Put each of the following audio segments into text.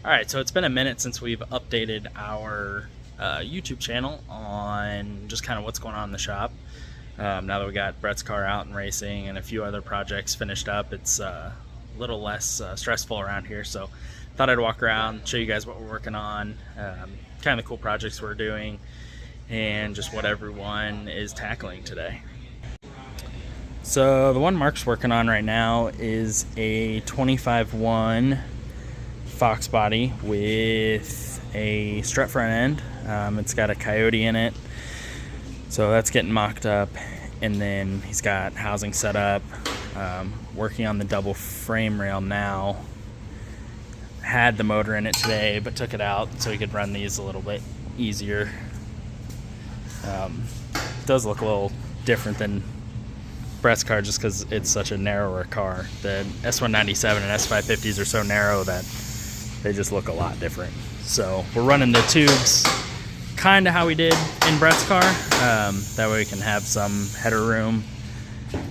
Alright, so it's been a minute since we've updated our YouTube channel on just kind of what's going on in the shop. Now that we got Brett's car out and racing and a few other projects finished up, it's a little less stressful around here. So thought I'd walk around, show you guys what we're working on, kind of the cool projects we're doing, and just what everyone is tackling today. So the one Mark's working on right now is a 25-1 Foxbody with a strut front end. It's got a Coyote in it, so that's getting mocked up, and then he's got housing set up, working on the double frame rail now. Had the motor in it today but took it out so he could run these a little bit easier. Does look a little different than Brett's car just because it's such a narrower car. The S197 and S550s are so narrow that they just look a lot different. So we're running the tubes kind of how we did in Brett's car. That way we can have some header room. I'm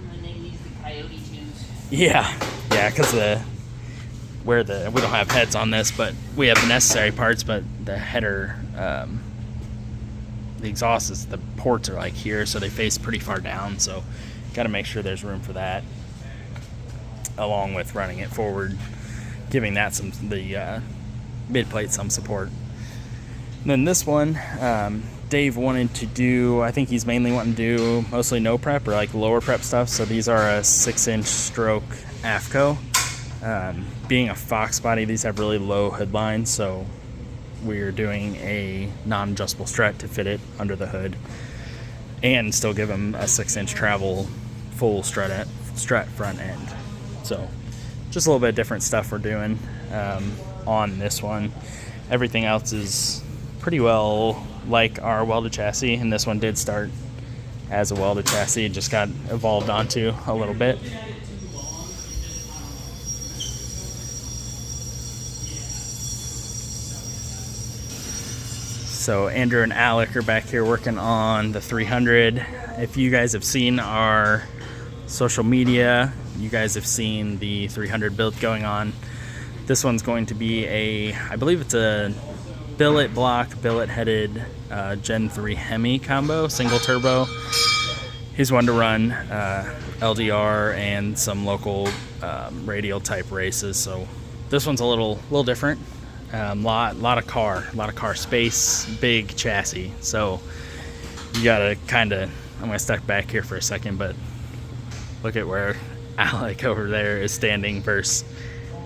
gonna name these the Coyote Tubes. Yeah, because we don't have heads on this, but we have the necessary parts. But the header, the exhaust is, the ports are like here, so they face pretty far down. So got to make sure there's room for that, along with running it forward, giving that the mid plate some support. And then this one, Dave wanted to do, I think he's mainly wanting to do mostly no prep or like lower prep stuff. So these are a 6-inch stroke AFCO. Being a Foxbody, these have really low hood lines, so we're doing a non-adjustable strut to fit it under the hood and still give them a 6-inch travel full strut front end. So just a little bit different stuff we're doing on this one. Everything else is pretty well like our welded chassis, and this one did start as a welded chassis. It just got evolved onto a little bit. So Andrew and Alec are back here working on the 300. If you guys have seen our social media, you guys have seen the 300 build going on. This one's going to be I believe it's a billet-block, billet-headed Gen 3 Hemi combo, single turbo. He's one to run LDR and some local radial type races. So this one's a little different. Lot of car space, big chassis. So you gotta I'm gonna step back here for a second, but look at where Alec over there is standing versus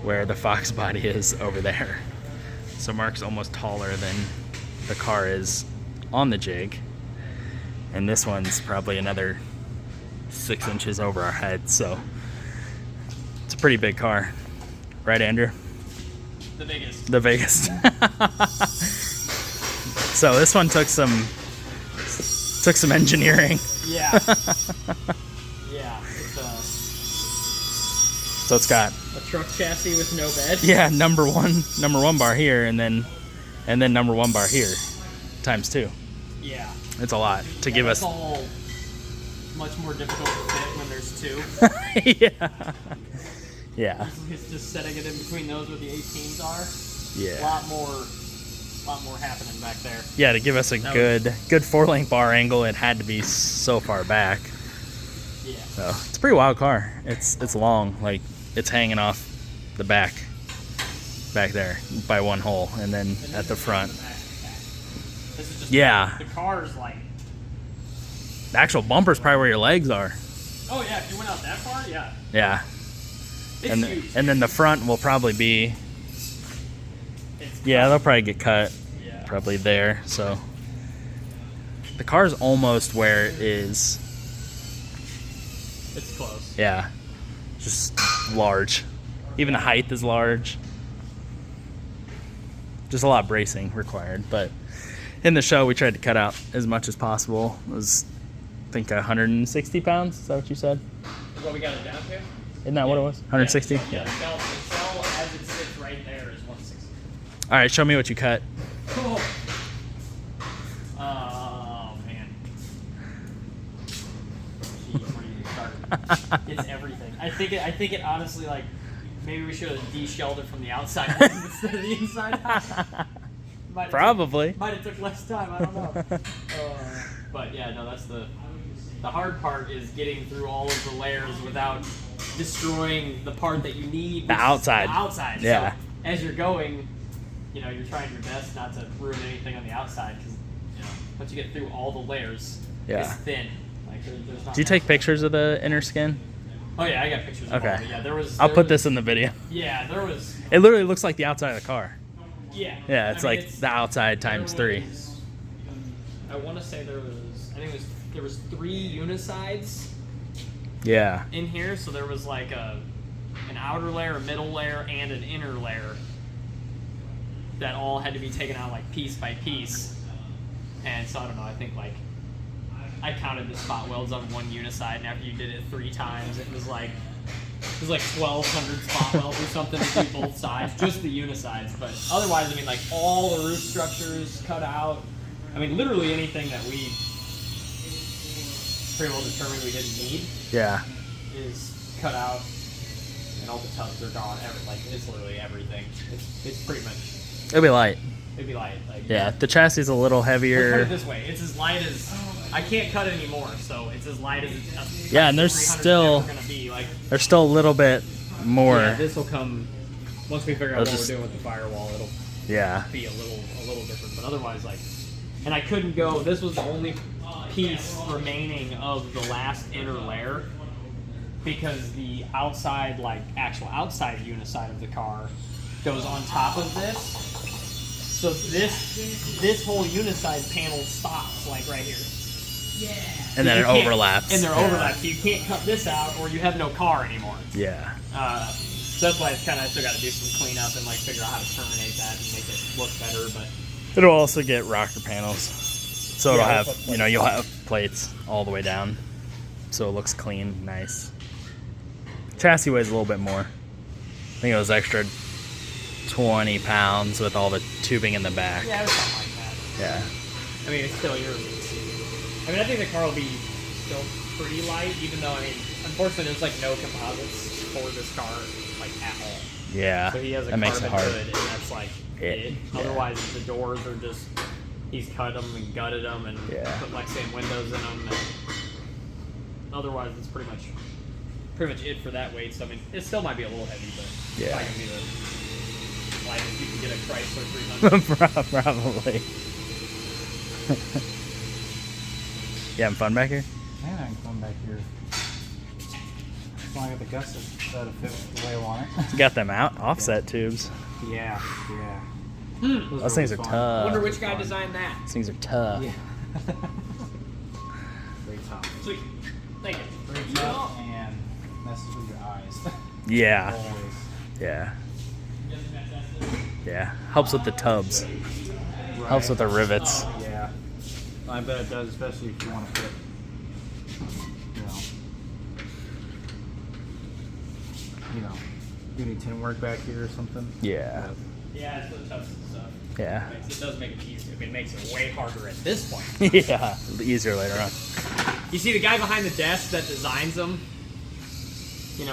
where the Foxbody is over there. So Mark's almost taller than the car is on the jig, and this one's probably another 6 inches over our head. So it's a pretty big car, right, Andrew? The biggest. So this one took some engineering. Yeah. Yeah. So it's got a truck chassis with no bed. Yeah, number one bar here, and then number one bar here, times 2. Yeah. It's a lot to give us. All much more difficult to fit when there's 2. Yeah. Yeah. It's just setting it in between those where the 18s are. Yeah. A lot more happening back there. Yeah, to give us a good 4-link bar angle, it had to be so far back. Yeah. So it's a pretty wild car. It's long, like it's hanging off the back there by one hole, and then at the front. This is just yeah. The car's like. The actual bumper's probably where your legs are. Oh yeah, if you went out that far, yeah. Yeah. It's huge. And then the front will probably be. Yeah, they'll probably get cut. Yeah. Probably there. So the car's almost where it is. It's close. Yeah. Just large. Even the height is large. Just a lot of bracing required. But in the show, we tried to cut out as much as possible. It was, I think, 160 pounds. Is that what you said? What we got it down to? Isn't that what it was? 160? Yeah. The cell as it sits right there is 160. All right, show me what you cut. Oh man. Jeez, where do you start? It's everything. I think it honestly, like, Maybe we should have de-shelled it from the outside instead of the inside. Probably. Might have took less time. I don't know. But yeah, no, that's the hard part is getting through all of the layers without destroying the part that you need. The outside. The outside. Yeah. So as you're going, you know, you're trying your best not to ruin anything on the outside because, you know, once you get through all the layers, it's thin. Like there's not. Do you take pictures of the inner skin? Oh yeah, I got pictures. Of all of it. Yeah, I'll put this in the video. Yeah, there was. It literally looks like the outside of the car. Yeah. Yeah, it's the outside times 3. I want to say there was 3 unisides. Yeah. In here, so there was like an outer layer, a middle layer, and an inner layer that all had to be taken out like piece by piece. And so I don't know. I think like I counted the spot welds on one uniside, and after you did it 3 times, it was like 1,200 spot welds or something to do both sides, just the unisides. But otherwise, I mean, like all the roof structures cut out. I mean, literally anything that we pretty well determined we didn't need. Yeah. Is cut out, and all the tubs are gone. It's literally everything. It's pretty much. It'll be light. It'd be light. Yeah, the chassis is a little heavier. Let's put it this way: it's as light as I can't cut anymore, so it's as light as it's. Yeah, and there's still gonna be like. There's still a little bit more. Yeah, this will come once we figure out what we're doing with the firewall. It'll be a little different, but otherwise, like, and I couldn't go. This was the only piece remaining of the last inner layer because the outside, like actual outside uniside of the car, goes on top of this. So this whole uniside panel stops like right here. Yeah. And then it overlaps. And they're overlapped. So you can't cut this out or you have no car anymore. Yeah. So that's why it's kind of still got to do some cleanup and like figure out how to terminate that and make it look better. But it'll also get rocker panels. So it'll have, you'll have plates all the way down. So it looks clean, nice. Chassis weighs a little bit more. I think it was extra 20 pounds with all the tubing in the back. Yeah, it was something like that. Yeah. I mean, it's still yours. I mean, I think the car will be still pretty light, even though, I mean, unfortunately, there's like no composites for this car, like at all. Yeah. So he has a that makes it carbon hard. hood, and that's like it. Yeah. Otherwise, the doors are just, he's cut them and gutted them and put Lexan windows in them. And otherwise, it's pretty much it for that weight. So, I mean, it still might be a little heavy, but it's not going to be the lightest you can get a Chrysler 300. Probably. You having fun back here? Man, I can come back here. As long as I got the guts that'll fit the way I want it. You got them out offset tubes. Yeah. Those things are tough. I wonder which guy designed that. Those things are tough. Yeah. Very tough. Sweet. Thank you. Very tough and messes with your eyes. Yeah. Always. Yeah. Yeah. Helps with the tubs. Helps with the rivets. Yeah. I bet it does, especially if you want to put, do any tin work back here or something. Yeah. Yeah, it's the tubs and stuff. Yeah. It does make it easier. It makes it way harder at this point. Yeah. Easier later on. You see the guy behind the desk that designs them?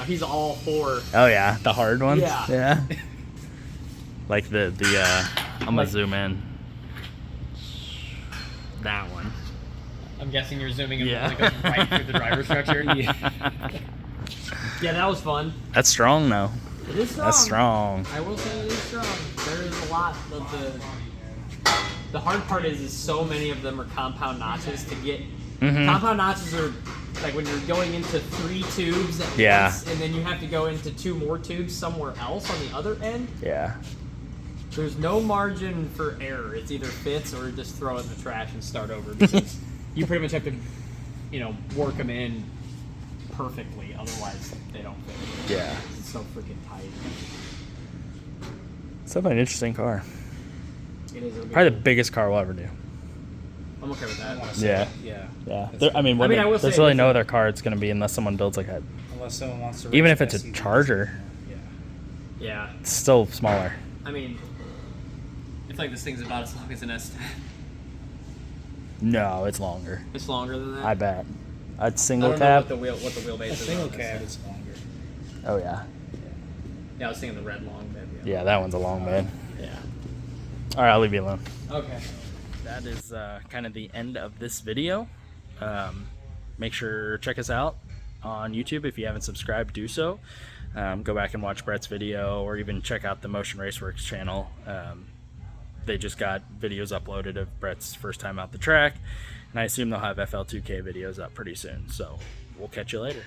He's all for. Oh yeah, the hard ones. Yeah. Yeah. Like the I'm gonna zoom in. That one. I'm guessing you're zooming in Yeah. it goes right through the driver structure. Yeah, that was fun. That's strong though. It is strong. That's strong. I will say it is strong. There is a lot of the hard part is so many of them are compound notches to get. Mm-hmm. Compound notches are like when you're going into 3 tubes at once, and then you have to go into 2 more tubes somewhere else on the other end. Yeah. There's no margin for error. It's either fits or just throw it in the trash and start over because you pretty much have to, work them in perfectly. Otherwise, they don't fit. Yeah. It's so freaking tight. It's definitely an interesting car. It is. Probably the biggest car we'll ever do. I'm okay with that. Yeah. Yeah. Yeah. That's There, I mean, I will say there's really it's no other car it's going to be unless someone builds like a. Unless someone wants to. Even race if it's a SUVs. Charger, Yeah. it's still smaller. I mean, it's like this thing's about as long as an S10. No, it's longer. It's longer than that. I bet. A I single don't know cab. what the wheelbase A is. single on this. cab is longer. Oh yeah. Yeah, I was thinking the red long bed. Yeah, that one's a long bed. Yeah. All right, I'll leave you alone. Okay. That is kind of the end of this video. Make sure check us out on YouTube. If you haven't subscribed, do so. Go back and watch Brett's video, or even check out the Motion Raceworks channel. They just got videos uploaded of Brett's first time out the track, and I assume they'll have FL2K videos up pretty soon. So we'll catch you later.